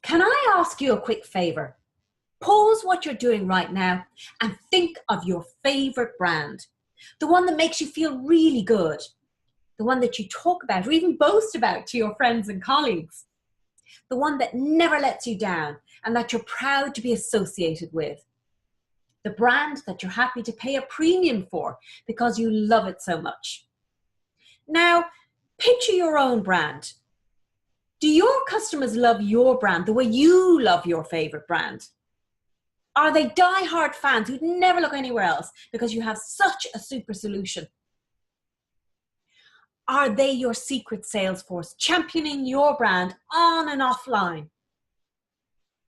Can I ask you a quick favor? Pause what you're doing right now and think of your favorite brand. The one that makes you feel really good. The one that you talk about or even boast about to your friends and colleagues. The one that never lets you down and that you're proud to be associated with. The brand that you're happy to pay a premium for because you love it so much. Now, picture your own brand. Do your customers love your brand the way you love your favorite brand? Are they die-hard fans who'd never look anywhere else because you have such a super solution? Are they your secret sales force championing your brand on and offline?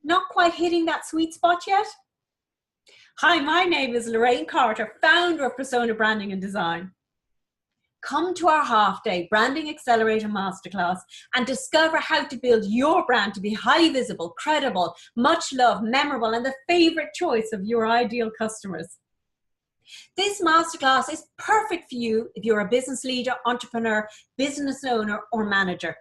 Not quite hitting that sweet spot yet? Hi, my name is Lorraine Carter, founder of Persona Branding and Design. Come to our half-day Branding Accelerator Masterclass and discover how to build your brand to be highly visible, credible, much loved, memorable, and the favorite choice of your ideal customers. This masterclass is perfect for you if you're a business leader, entrepreneur, business owner, or manager.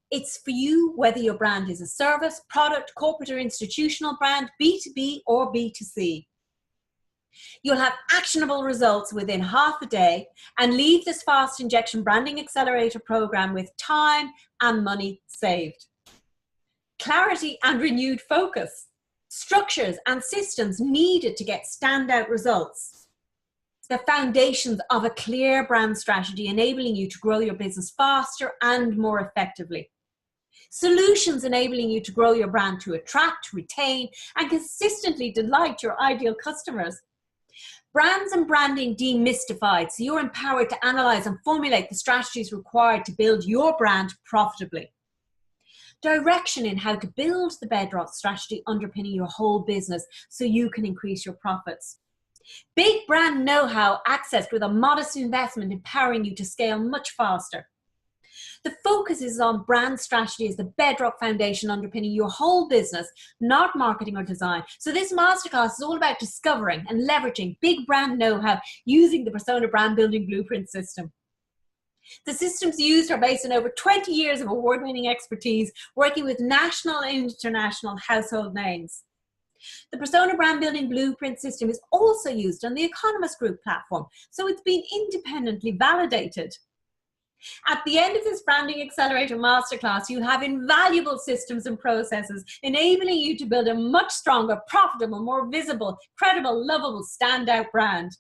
It's for you whether your brand is a service, product, corporate or institutional brand, B2B or B2C. You'll have actionable results within half a day and leave this fast injection Branding Accelerator program with time and money saved. Clarity and renewed focus. Structures and systems needed to get standout results. The foundations of a clear brand strategy enabling you to grow your business faster and more effectively. Solutions enabling you to grow your brand to attract, retain, and consistently delight your ideal customers. Brands and branding demystified, so you're empowered to analyze and formulate the strategies required to build your brand profitably. Direction in how to build the bedrock strategy underpinning your whole business so you can increase your profits. Big brand know-how accessed with a modest investment empowering you to scale much faster. The focus is on brand strategy as the bedrock foundation underpinning your whole business, not marketing or design. So this masterclass is all about discovering and leveraging big brand know-how using the Persona Brand Building Blueprint system. The systems used are based on over 20 years of award-winning expertise working with national and international household names. The Persona Brand Building Blueprint system is also used on the Economist Group platform, so it's been independently validated. At the end of this Branding Accelerator Masterclass, you'll have invaluable systems and processes enabling you to build a much stronger, profitable, more visible, credible, lovable, standout brand.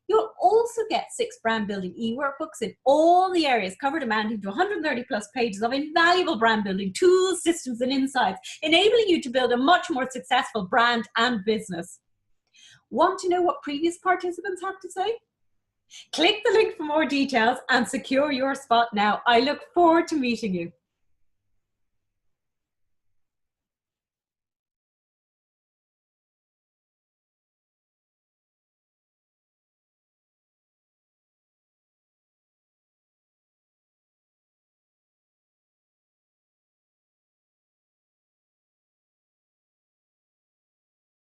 You'll also get 6 brand building e-workbooks in all the areas covered, amounting to 130 plus pages of invaluable brand building tools, systems, and insights, enabling you to build a much more successful brand and business. Want to know what previous participants have to say? Click the link for more details and secure your spot now. I look forward to meeting you.